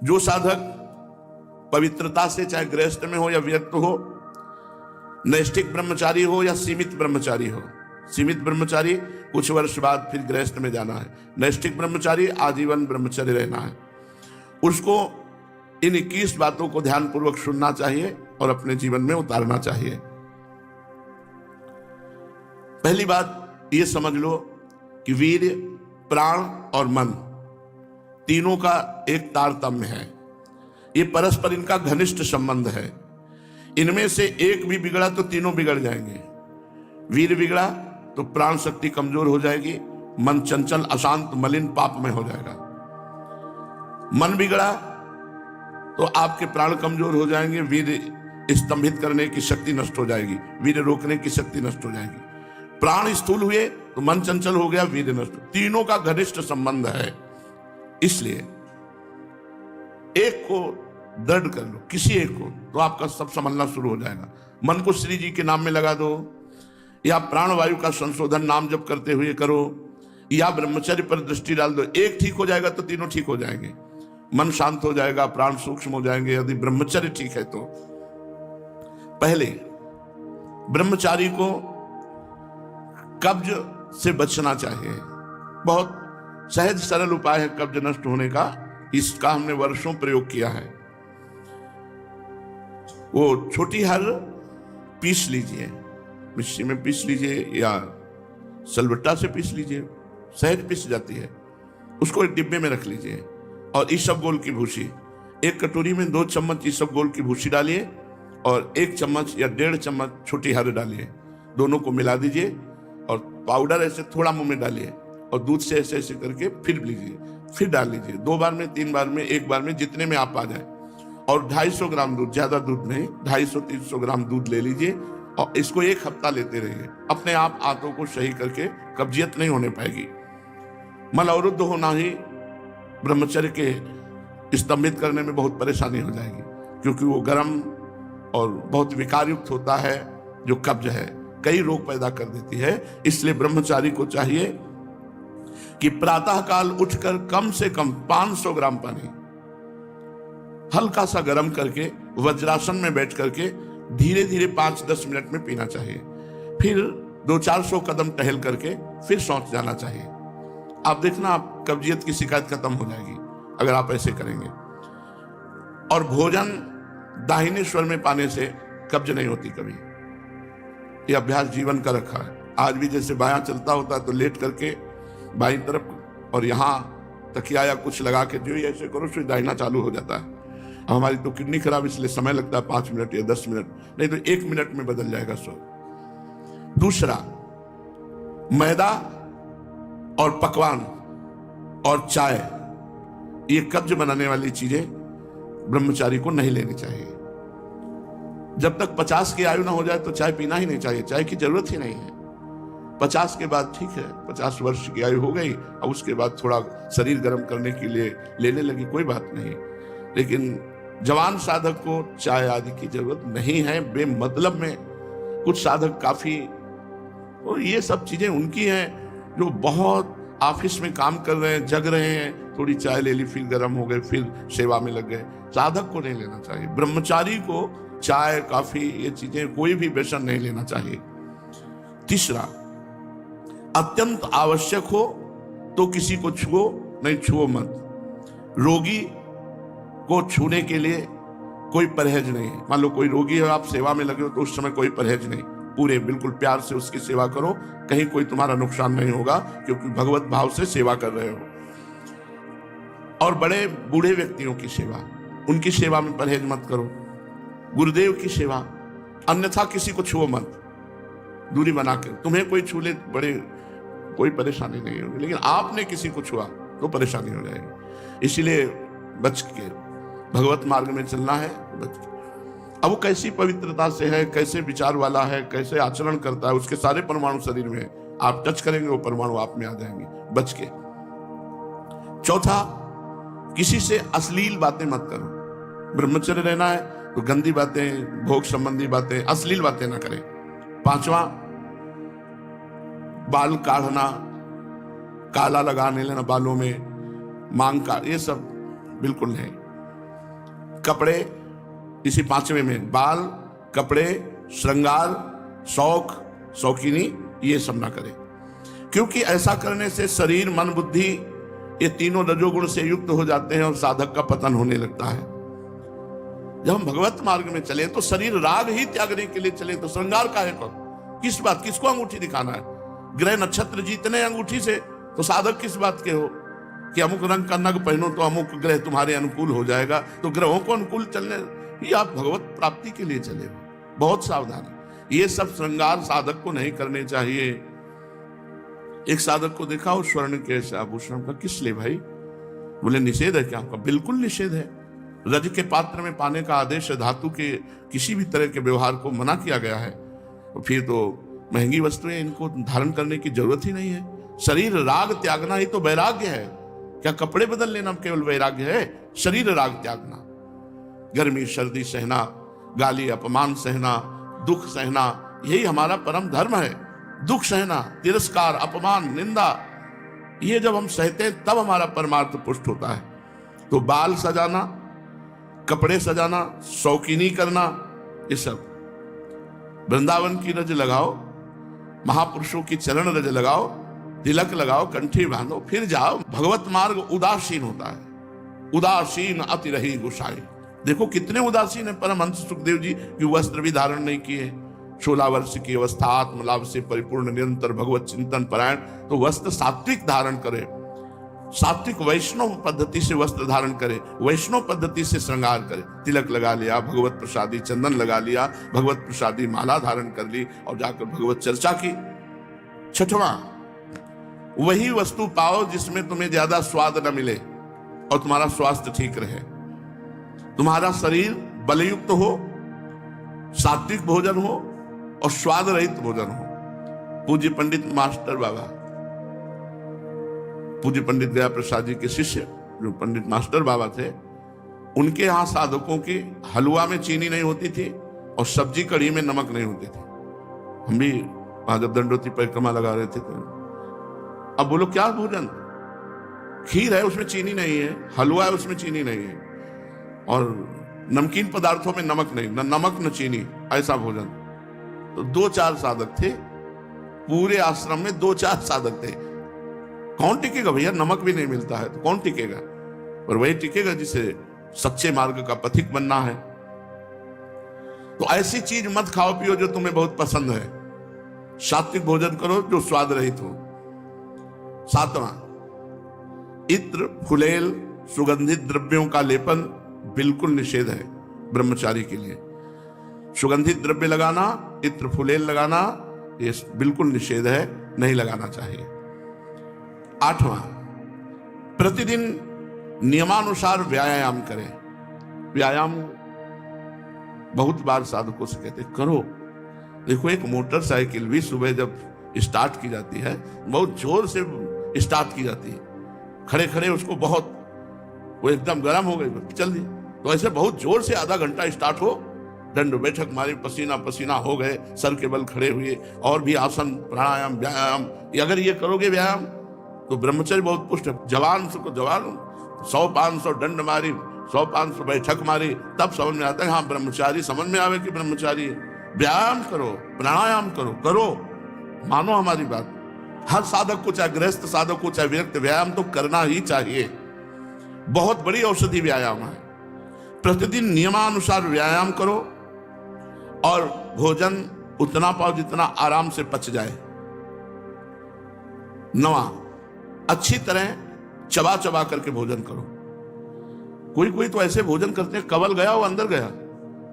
जो साधक पवित्रता से, चाहे गृहस्थ में हो या व्यक्त हो, नैष्ठिक ब्रह्मचारी हो या सीमित ब्रह्मचारी हो, सीमित ब्रह्मचारी कुछ वर्ष बाद फिर गृहस्थ में जाना है, नैष्ठिक ब्रह्मचारी आजीवन ब्रह्मचर्य रहना है, उसको इन 21 बातों को ध्यानपूर्वक सुनना चाहिए और अपने जीवन में उतारना चाहिए। पहली बात ये समझ लो कि वीर्य, प्राण और मन तीनों का एक तारतम्य है। ये परस्पर इनका घनिष्ठ संबंध है। इनमें से एक भी बिगड़ा तो तीनों बिगड़ जाएंगे। वीर्य बिगड़ा तो प्राण शक्ति कमजोर हो जाएगी, मन चंचल, अशांत, मलिन, पापमय हो जाएगा। मन बिगड़ा तो आपके प्राण कमजोर हो जाएंगे, वीर्य स्तंभित करने की शक्ति नष्ट हो जाएगी, वीर्य रोकने की शक्ति नष्ट हो जाएगी। प्राण स्थूल हुए तो मन चंचल हो गया, वीर्य नष्ट। तीनों का घनिष्ठ संबंध है। इसलिए एक को दृढ़ कर लो, किसी एक को, तो आपका सब संभलना शुरू हो जाएगा। मन को श्री जी के नाम में लगा दो, या प्राणवायु का संशोधन नाम जप करते हुए करो, या ब्रह्मचर्य पर दृष्टि डाल दो। एक ठीक हो जाएगा तो तीनों ठीक हो जाएंगे। मन शांत हो जाएगा, प्राण सूक्ष्म हो जाएंगे, यदि ब्रह्मचर्य ठीक है तो। पहले ब्रह्मचारी को कब्ज से बचना चाहिए। बहुत सहज सरल उपाय है कब्ज नष्ट होने का, इसका हमने वर्षों प्रयोग किया है। वो छोटी हर पीस लीजिए, मिक्सी में पीस लीजिए या सलबट्टा से पीस लीजिए, सहज पीस जाती है। उसको एक डिब्बे में रख लीजिए और ईसबगोल की भूसी, एक कटोरी में 2 चम्मच ईसबगोल की भूसी डालिए और 1 चम्मच या 1.5 चम्मच छोटी हर डालिए। दोनों को मिला दीजिए और पाउडर ऐसे थोड़ा मुंह में डालिए और दूध से ऐसे ऐसे करके फिर लीजिए, फिर डाल लीजिए। 2 बार में, 3 बार में, 1 बार में, जितने में आप आ जाए। और 250 ग्राम दूध, ज्यादा दूध नहीं, 250-300 ग्राम दूध ले लीजिए और इसको 1 हफ्ता लेते रहिए। अपने आप आंतों को सही करके कब्जियत नहीं होने पाएगी। मल अवरुद्ध होना ही ब्रह्मचर्य के स्तंभित करने में बहुत परेशानी हो जाएगी, क्योंकि वो गर्म और बहुत विकार युक्त होता है। जो कब्ज है कई रोग पैदा कर देती है। इसलिए ब्रह्मचारी को चाहिए कि प्रातः काल उठकर कम से कम 500 ग्राम पानी हल्का सा गर्म करके वज्रासन में बैठ करके धीरे धीरे 5-10 मिनट में पीना चाहिए। फिर 200-400 कदम टहल करके फिर शौच जाना चाहिए। आप देखना, आप कब्जियत की शिकायत खत्म हो जाएगी अगर आप ऐसे करेंगे। और भोजन दाहिने स्वर में पाने से कब्ज नहीं होती कभी। यह अभ्यास जीवन का रखा है। आज भी जैसे बायां चलता होता है तो लेट करके बाईं तरफ, और यहाँ तकिया या कुछ लगा के जो ऐसे करो तो दाहिना चालू हो जाता है। हमारी तो किडनी खराब, इसलिए समय लगता है 5 मिनट या 10 मिनट, नहीं तो 1 मिनट में बदल जाएगा स्वर। दूसरा, मैदा और पकवान और चाय, ये कब्ज बनाने वाली चीजें ब्रह्मचारी को नहीं लेनी चाहिए। जब तक 50 की आयु ना हो जाए तो चाय पीना ही नहीं चाहिए। चाय की जरूरत ही नहीं है। 50 के बाद ठीक है, 50 वर्ष की आयु हो गई और उसके बाद थोड़ा शरीर गर्म करने के लिए लेने लगी, कोई बात नहीं। लेकिन जवान साधक को चाय आदि की जरूरत नहीं है बेमतलब में। कुछ साधक काफी, और ये सब चीजें उनकी हैं जो बहुत ऑफिस में काम कर रहे हैं, जग रहे हैं, थोड़ी चाय ले ली, फिर गर्म हो गए, फिर सेवा में लग गए। साधक को नहीं लेना चाहिए। ब्रह्मचारी को चाय, कॉफी, ये चीजें, कोई भी व्यसन नहीं लेना चाहिए। तीसरा, अत्यंत आवश्यक हो तो किसी को छुओ, नहीं छुओ मत। रोगी को छूने के लिए कोई परहेज नहीं है। मान लो कोई रोगी है, आप सेवा में लगे हो, तो उस समय कोई परहेज नहीं, पूरे बिल्कुल प्यार से उसकी सेवा करो। कहीं कोई तुम्हारा नुकसान नहीं होगा, क्योंकि भगवत भाव से सेवा कर रहे हो। और बड़े बूढ़े व्यक्तियों की सेवा, उनकी सेवा में परहेज मत करो। गुरुदेव की सेवा, अन्यथा किसी को छुओ मत, दूरी बना के। तुम्हें कोई छू ले, बड़े कोई परेशानी नहीं होगी, लेकिन आपने किसी को छुआ तो परेशानी हो जाएगी। इसीलिए बच के भगवत मार्ग में चलना है, बच के। अब वो कैसी पवित्रता से है, कैसे विचार वाला है, कैसे आचरण करता है, उसके सारे परमाणु शरीर में, आप टच करेंगे वो परमाणु आप में आ जाएंगे, बच के। चौथा, किसी से अश्लील बातें मत करो। ब्रह्मचर्य रहना है तो गंदी बातें, भोग संबंधी बातें, अश्लील बातें ना करें। 5वां, बाल काढ़ना, काला लगाने लेना बालों में, मांग का, ये सब बिल्कुल नहीं। कपड़े, इसी पांचवें में बाल, कपड़े, श्रृंगार, शौक, शौकीनी, ये सब ना करे, क्योंकि ऐसा करने से शरीर, मन, बुद्धि ये तीनों रजोगुण से युक्त हो जाते हैं और साधक का पतन होने लगता है। जब हम भगवत मार्ग में चले तो शरीर राग ही त्यागने के लिए चले, तो श्रृंगार काहे को, किस बात, किसको अंगूठी दिखाना है? ग्रह नक्षत्र जीतने अंगूठी से, तो साधक किस बात के हो कि अमुक रंग का नग पहनो तो अमुक ग्रह तुम्हारे अनुकूल हो जाएगा, तो ग्रहों को अनुकूल चलने ही आप भगवत प्राप्ति के लिए चले हो। बहुत सावधान, ये सब श्रृंगार साधक को नहीं करने चाहिए। एक साधक को देखा और स्वर्ण के आभूषण का, किस लिए भाई? बोले निषेध है क्या आपका? बिल्कुल निषेध है। रज के पात्र में पाने का आदेश है, धातु के किसी भी तरह के व्यवहार को मना किया गया है। फिर तो महंगी वस्तुएं इनको धारण करने की जरूरत ही नहीं है। शरीर राग त्यागना ही तो वैराग्य है। क्या कपड़े बदल लेना केवल वैराग्य है? शरीर राग त्यागना, गर्मी सर्दी सहना, गाली अपमान सहना, दुख सहना, यही हमारा परम धर्म है। दुख सहना, तिरस्कार, अपमान, निंदा, ये जब हम सहते हैं तब हमारा परमार्थ पुष्ट होता है। तो बाल सजाना, कपड़े सजाना, शौकीनी करना, ये सब। वृंदावन की रज लगाओ, महापुरुषों की चरण रज लगाओ, तिलक लगाओ, कंठी बांधो, फिर जाओ। भगवत मार्ग उदासीन होता है। उदासीन अति रही गोसाई। देखो कितने उदासीन है परमहंस सुखदेव जी कि वस्त्र भी धारण नहीं किए। 16 वर्ष की अवस्था, आत्मलाभ से परिपूर्ण, निरंतर भगवत चिंतन परायण, तो वस्त्र सात्विक धारण करे, सात्विक वैष्णव पद्धति से वस्त्र धारण करे, वैष्णव पद्धति से श्रृंगार करे। तिलक लगा लिया, भगवत प्रसादी चंदन लगा लिया, भगवत प्रसादी माला धारण कर ली और जाकर भगवत चर्चा की। छठवां, वही वस्तु पाओ जिसमें तुम्हें ज्यादा स्वाद न मिले और तुम्हारा स्वास्थ्य ठीक रहे, तुम्हारा शरीर बलयुक्त हो, सात्विक भोजन हो और स्वाद रहित भोजन हो। पूज्य पंडित मास्टर बाबा, पूज्य पंडित दया प्रसाद जी के शिष्य जो पंडित मास्टर बाबा थे, उनके यहाँ साधकों की हलवा में चीनी नहीं होती थी और सब्जी कढ़ी में नमक नहीं होती थी। हम भी वहां जब दंडोती परिक्रमा लगा रहे थे तो अब बोलो क्या भोजन? खीर है उसमें चीनी नहीं है, हलवा है उसमें चीनी नहीं है, और नमकीन पदार्थों में नमक नहीं, न नमक न चीनी, ऐसा भोजन। तो 2-4 साधक थे पूरे आश्रम में, 2-4 साधक थे। कौन टिकेगा भैया? नमक भी नहीं मिलता है तो कौन टिकेगा? पर वही टिकेगा जिसे सच्चे मार्ग का पथिक बनना है। तो ऐसी चीज मत खाओ पियो जो तुम्हें बहुत पसंद है। सात्विक भोजन करो जो स्वाद रहित हो। 7वां, इत्र, फुलेल, सुगंधित द्रव्यों का लेपन बिल्कुल निषेध है ब्रह्मचारी के लिए। सुगंधित द्रव्य लगाना, इत्र फुलेल लगाना, ये बिल्कुल निषेध है, नहीं लगाना चाहिए। 8वां, प्रतिदिन नियमानुसार व्यायाम करें। व्यायाम बहुत बार साधकों से कहते करो। देखो एक मोटरसाइकिल भी सुबह जब स्टार्ट की जाती है, बहुत जोर से स्टार्ट की जाती है, खड़े खड़े उसको बहुत, वो एकदम गर्म हो गई चल दी, तो ऐसे बहुत जोर से आधा घंटा स्टार्ट हो, दंड बैठक मारी, पसीना पसीना हो गए, सर के बल खड़े हुए, और भी आसन, प्राणायाम, व्यायाम, अगर ये करोगे व्यायाम तो ब्रह्मचर्य बहुत पुष्ट है। जवान को जवान 100-500 दंड मारी, 100-500 बैठक मारी, तब समझ में आता है हाँ ब्रह्मचारी, समझ में आवे कि ब्रह्मचारी। व्यायाम करो, प्राणायाम करो, करो, मानो हमारी बात। हर साधक को, चाहे गृहस्थ साधक को, चाहे विरक्त, व्यायाम तो करना ही चाहिए। बहुत बड़ी औषधि व्यायाम है। प्रतिदिन नियमानुसार व्यायाम करो और भोजन उतना पाओ जितना आराम से पच जाए। 9वां, अच्छी तरह चबा चबा करके भोजन करो। कोई कोई तो ऐसे भोजन करते हैं कवल गया वो अंदर गया।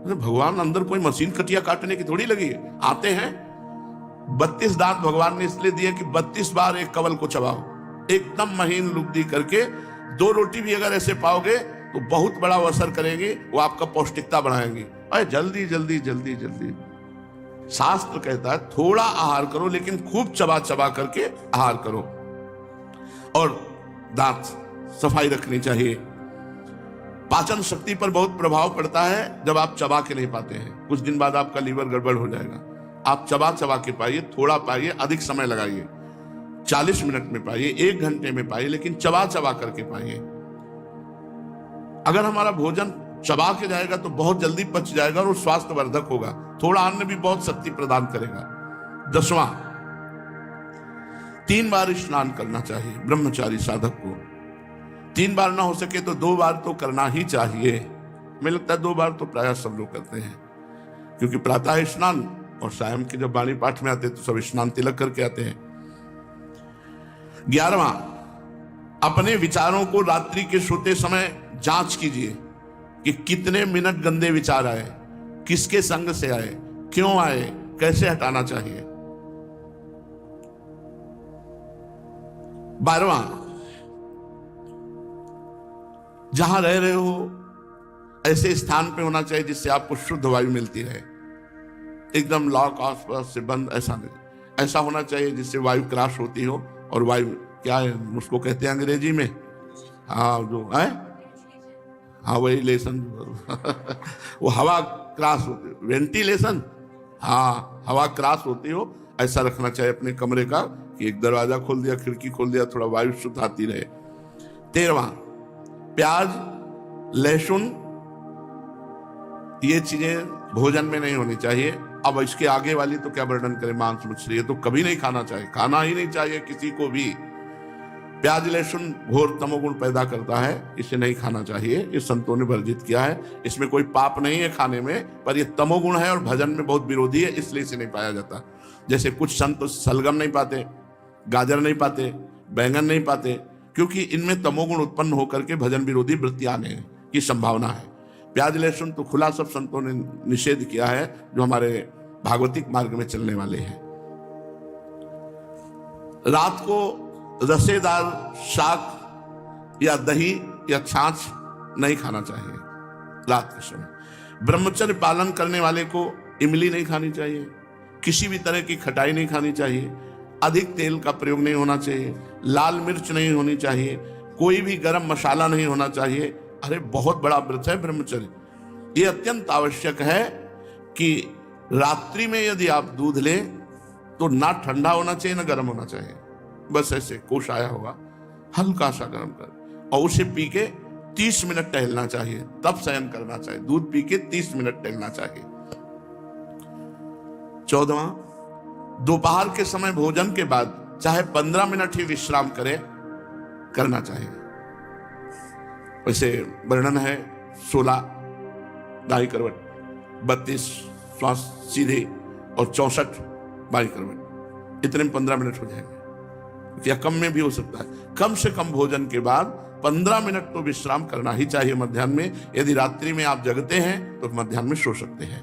भगवान अंदर कोई मशीन कटिया काटने की थोड़ी लगी है। आते हैं 32 दांत भगवान ने इसलिए दिए कि 32 बार एक कवल को चबाओ, एकदम महीन लुब्धी करके। 2 रोटी भी अगर ऐसे पाओगे तो बहुत बड़ा असर करेंगे, वो आपका पौष्टिकता बढ़ाएंगे। अरे जल्दी जल्दी जल्दी जल्दी, शास्त्र कहता है थोड़ा आहार करो लेकिन खूब चबा चबा करके आहार करो। और दांत सफाई रखनी चाहिए। पाचन शक्ति पर बहुत प्रभाव पड़ता है जब आप चबा के नहीं पाते हैं। कुछ दिन बाद आपका लीवर गड़बड़ हो जाएगा। आप चबा चबा के पाइए, थोड़ा पाइए, अधिक समय लगाइए, 40 मिनट में पाइए, 1 घंटे में पाइए, लेकिन चबा चबा करके पाइए। अगर हमारा भोजन चबा के जाएगा तो बहुत जल्दी पच जाएगा और वो स्वास्थ्यवर्धक होगा। थोड़ा अन्न भी बहुत शक्ति प्रदान करेगा। 10वां, 3 बार स्नान करना चाहिए ब्रह्मचारी साधक को। 3 बार ना हो सके तो 2 बार तो करना ही चाहिए। मुझे लगता है 2 बार तो प्राय सब लोग करते हैं, क्योंकि प्रातः स्नान और सायं के जब वाणी पाठ में आते हैं तो सब स्नान तिलक करके आते हैं। 11वां, अपने विचारों को रात्रि के सोते समय जांच कीजिए कि कितने मिनट गंदे विचार आए, किसके संग से आए, क्यों आए, कैसे हटाना चाहिए। 12वां, जहां रह रहे हो ऐसे स्थान पे होना चाहिए जिससे आपको शुद्ध वायु मिलती रहे। एकदम लॉक आसपास से बंद ऐसा नहीं, ऐसा होना चाहिए जिससे वायु क्रॉस होती हो। और वायु क्या है उसको कहते हैं अंग्रेजी में, हाँ जो है, हाँ वही लेसन वो हवा क्रॉस होती, वेंटिलेशन, हाँ हवा क्रॉस होती हो, ऐसा रखना चाहिए अपने कमरे का कि एक दरवाजा खोल दिया, खिड़की खोल दिया, थोड़ा वायु शुद्ध आती रहे। 13वां, प्याज, लहसुन ये चीजें भोजन में नहीं होनी चाहिए। अब इसके आगे वाली तो क्या वर्णन करें, मांस मछली, ये तो कभी नहीं खाना चाहिए, खाना ही नहीं चाहिए किसी को भी। प्याज लहसुन घोर तमोगुण पैदा करता है, इसे नहीं खाना चाहिए, इस संतों ने वर्जित किया है। इसमें कोई पाप नहीं है खाने में, पर यह तमोगुण है और भजन में बहुत विरोधी है, इसलिए इसे नहीं पाया जाता। जैसे कुछ संत सलगम नहीं पाते, गाजर नहीं पाते, बैंगन नहीं पाते, क्योंकि इनमें तमोगुण उत्पन्न होकर के भजन विरोधी वृत्ति आने की संभावना है। प्याज लहसुन तो खुला सब संतों ने निषेध किया है, जो हमारे भागवतिक मार्ग में चलने वाले हैं। रात को रसेदार शाक या दही या छाछ नहीं खाना चाहिए रात के समय। ब्रह्मचर्य पालन करने वाले को इमली नहीं खानी चाहिए, किसी भी तरह की खटाई नहीं खानी चाहिए, अधिक तेल का प्रयोग नहीं होना चाहिए, लाल मिर्च नहीं होनी चाहिए, कोई भी गरम मसाला नहीं होना चाहिए। अरे बहुत बड़ा व्रत है ब्रह्मचर्य, ये अत्यंत आवश्यक है कि रात्रि में यदि आप दूध लें तो ना ठंडा होना चाहिए ना गर्म होना चाहिए, बस ऐसे कोश आया होगा, हल्का सा गर्म कर, और उसे पी के 30 मिनट टहलना चाहिए, तब शयन करना चाहिए। दूध पी के 30 मिनट टहलना चाहिए। 14वां, दोपहर के समय भोजन के बाद चाहे 15 मिनट ही विश्राम करना चाहिए। वैसे वर्णन है 16 दाई करवट, 32 श्वास सीधे और 64 बाई करवट, इतने में 15 मिनट हो जाएंगे, या कम में भी हो सकता है। कम से कम भोजन के बाद 15 मिनट तो विश्राम करना ही चाहिए मध्याह्न में। यदि रात्रि में आप जगते हैं तो मध्याह्न में सो सकते हैं।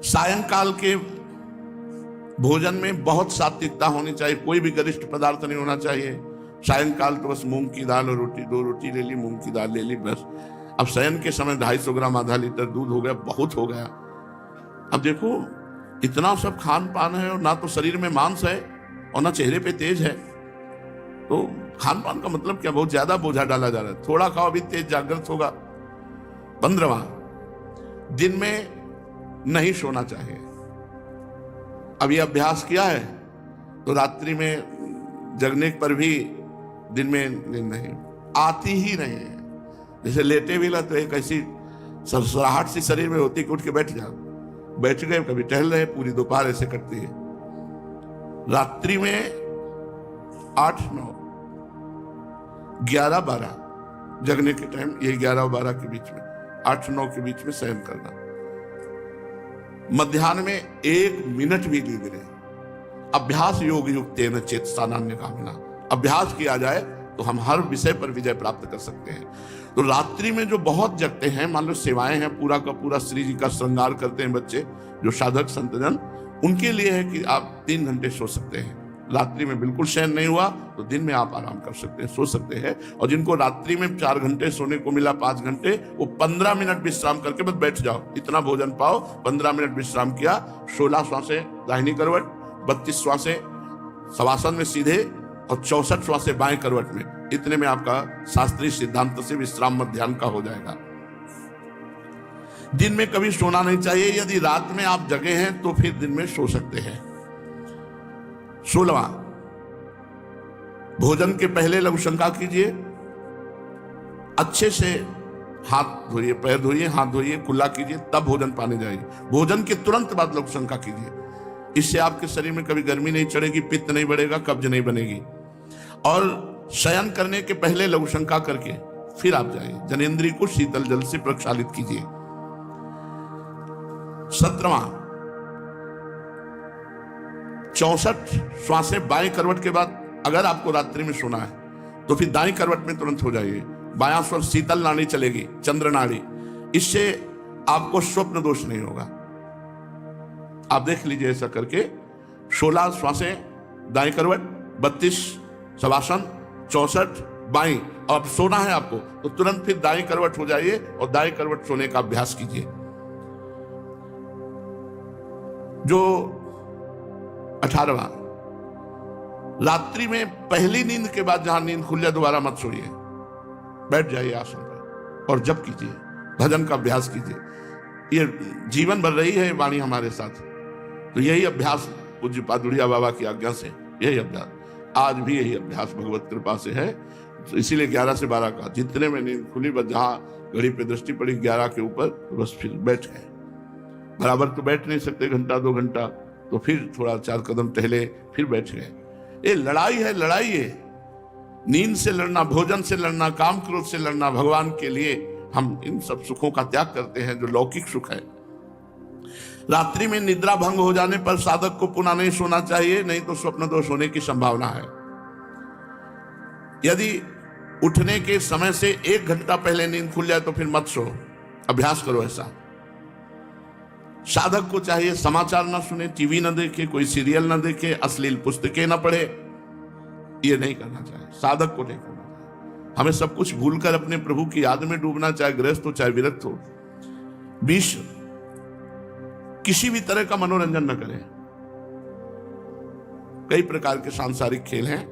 सायंकाल के भोजन में बहुत सात्विकता होनी चाहिए, कोई भी गरिष्ठ पदार्थ नहीं होना चाहिए। सायंकाल तो बस मूंग की दाल और रोटी, 2 रोटी ले ली, मूंग की दाल ले ली, बस। अब शयन के समय 250 ग्राम आधा लीटर दूध हो गया, बहुत हो गया। अब देखो इतना सब खान पान है और ना तो शरीर में मांस है और ना चेहरे पे तेज है, तो खान पान का मतलब क्या, बहुत ज्यादा बोझा डाला जा रहा है। थोड़ा खाओ, अभी तेज जागृत होगा। 15वां, दिन में नहीं सोना चाहिए। अभी अभ्यास किया है तो रात्रि में जगने पर भी दिन में नींद नहीं आती ही नहीं है। जैसे लेटे भी ला तो एक ऐसी सरसराहट सी शरीर में होती कि उठ के बैठ जाओ, बैठ गए, कभी टहल रहे, पूरी दोपहर ऐसे कटती है। रात्रि में 8, 9, 11, 12 जगने के टाइम, ये 11 और 12 के बीच में, 8, 9 के बीच में शयन करना। मध्याह्न में 1 मिनट भी नींद नहीं। अभ्यास योग युक्तेन चेतसा नान्य कामना, अभ्यास किया जाए तो हम हर विषय पर विजय प्राप्त कर सकते हैं। तो रात्रि में जो बहुत जगते हैं, मान लो सेवाएं हैं, पूरा का पूरा श्री जी का श्रृंगार करते हैं बच्चे, जो साधक संतजन, उनके लिए है कि आप 3 घंटे सो सकते हैं। रात्रि में बिल्कुल शयन नहीं हुआ तो दिन में आप आराम कर सकते हैं, सो सकते हैं। और जिनको रात्रि में 4 घंटे सोने को मिला, 5 घंटे, वो 15 मिनट विश्राम करके बस बैठ जाओ, इतना भोजन पाओ, 15 मिनट विश्राम किया, 16 श्वासें दाहिनी करवट, 32 श्वासें शवासन में सीधे और 64 श्वासें बाएं करवट में, इतने में आपका शास्त्रीय सिद्धांत से विश्राम मध्याह्न का हो जाएगा। दिन में कभी सोना नहीं चाहिए। यदि रात में आप जगे हैं तो फिर दिन में सो सकते हैं। 16वां, भोजन के पहले लघु शंका कीजिए, अच्छे से हाथ धोइए, पैर धोइए, हाथ धोइए, कुल्ला कीजिए, तब भोजन पाने जाइए। भोजन के तुरंत बाद लघु शंका कीजिए। इससे आपके शरीर में कभी गर्मी नहीं चढ़ेगी, पित्त नहीं बढ़ेगा, कब्ज नहीं बनेगी। और शयन करने के पहले लघु शंका करके फिर आप जाइए। जनेंद्री को शीतल जल से प्रक्षालित कीजिए। 17वां, 64 श्वासें बाएं करवट के बाद अगर आपको रात्रि में सोना है तो फिर दाएं करवट में तुरंत हो जाइए। बायां स्वर शीतल नाड़ी चलेगी, चंद्र नाड़ी। इससे आपको स्वप्न दोष नहीं होगा। आप देख लीजिए ऐसा करके 16 श्वासें दाएं करवट, 32 शवासन, 64 बाएं। अब सोना है आपको तो तुरंत फिर दाएं करवट हो जाइए और दाएं करवट सोने का अभ्यास कीजिए। जो 18वां, रात्रि में पहली नींद के बाद जहां नींद खुल जाए दोबारा मत सोइए, बैठ जाइए आसन पर और जप कीजिए, भजन का अभ्यास कीजिए। ये जीवन भर रही है वाणी हमारे साथ, तो यही अभ्यास पूज्य पादुड़िया बाबा की आज्ञा से यही अभ्यास, आज भी यही अभ्यास भगवत कृपा से है। तो इसीलिए 11 से 12 का जितने में नींद खुली, बस जहां घड़ी पे दृष्टि पड़ी 11 के ऊपर, बस फिर बैठ गए। बराबर तो बैठ नहीं सकते, घंटा 2 घंटा, तो फिर थोड़ा 4 कदम टहले, फिर बैठ गए। ये लड़ाई है, लड़ाई है। नींद से लड़ना, भोजन से लड़ना, काम क्रोध से लड़ना, भगवान के लिए हम इन सब सुखों का त्याग करते हैं जो लौकिक सुख है। रात्रि में निद्रा भंग हो जाने पर साधक को पुनः नहीं सोना चाहिए, नहीं तो स्वप्न दोष होने की संभावना है। यदि उठने के समय से 1 घंटा पहले नींद खुल जाए तो फिर मत सो, अभ्यास करो ऐसा। साधक को चाहिए समाचार ना सुने, टीवी ना देखे, कोई सीरियल ना देखे, अश्लील पुस्तकें ना पढ़े, ये नहीं करना चाहिए। साधक को नहीं करना चाहिए। हमें सब कुछ भूलकर अपने प्रभु की याद में डूबना, चाहे गृहस्थ हो चाहे विरक्त हो। 20 किसी भी तरह का मनोरंजन न करें। कई प्रकार के सांसारिक खेल हैं,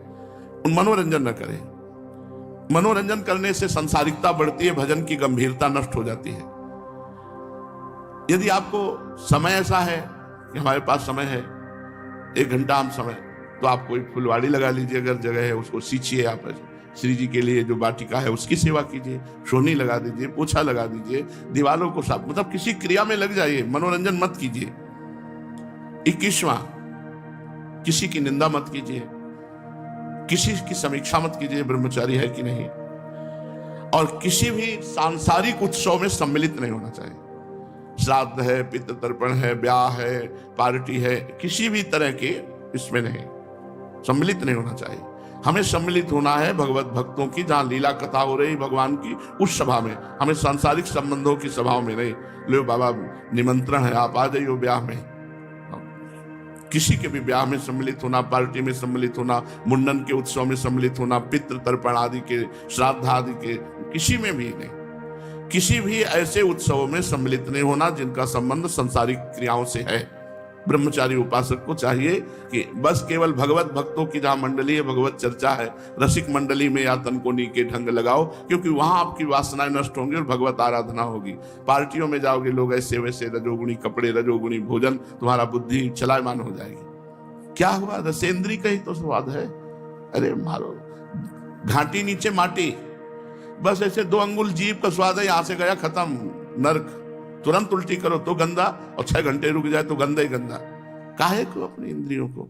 उन मनोरंजन न करें। मनोरंजन करने से सांसारिकता बढ़ती है, भजन की गंभीरता नष्ट हो जाती है। यदि आपको समय ऐसा है कि हमारे पास समय है 1 घंटा हम समय, तो आप कोई फुलवाड़ी लगा लीजिए, अगर जगह है उसको सींचिए। आप श्री जी के लिए जो वाटिका है उसकी सेवा कीजिए, सोनी लगा दीजिए, पोछा लगा दीजिए, दीवारों को साफ, मतलब किसी क्रिया में लग जाइए, मनोरंजन मत कीजिए। 21वां, किसी की निंदा मत कीजिए, किसी की समीक्षा मत कीजिए, ब्रह्मचारी है कि नहीं। और किसी भी सांसारिक उत्सव में सम्मिलित नहीं होना चाहिए। श्राद्ध है, पितृ तर्पण है, ब्याह है, पार्टी है, किसी भी तरह के इसमें नहीं सम्मिलित नहीं होना चाहिए। हमें सम्मिलित होना है भगवत भक्तों की, जहां लीला कथा हो रही भगवान की, उस सभा में। हमें सांसारिक संबंधों की सभाओं में नहीं। लो बाबा निमंत्रण है, आप आ जाइए ब्याह में। किसी के भी ब्याह में सम्मिलित होना, पार्टी में सम्मिलित होना, मुंडन के उत्सव में सम्मिलित होना, पितृ तर्पण आदि के, श्राद्ध आदि के, किसी में भी नहीं। किसी भी ऐसे उत्सवों में सम्मिलित नहीं होना जिनका संबंध संसारिक क्रियाओं से है। ब्रह्मचारी उपासक को चाहिए कि बस केवल भगवत भक्तों की जहां मंडली है, भगवत चर्चा है, रसिक मंडली में या तनकोनी के ढंग लगाओ, क्योंकि वहां आपकी वासनाएं नष्ट होंगी और भगवत आराधना होगी। पार्टियों में जाओगे, लोग ऐसे वैसे रजोगुणी कपड़े, रजोगुणी भोजन, तुम्हारा बुद्धि चलायमान हो जाएगी। क्या हुआ? रसेंद्री का ही तो स्वाद है। अरे मारो घाटी नीचे माटी, बस ऐसे 2 अंगुल जीभ का स्वाद है, यहां से गया खत्म, नर्क। तुरंत उल्टी करो तो गंदा, और 6 घंटे रुक जाए तो गंदा ही गंदा। काहे को अपनी इंद्रियों को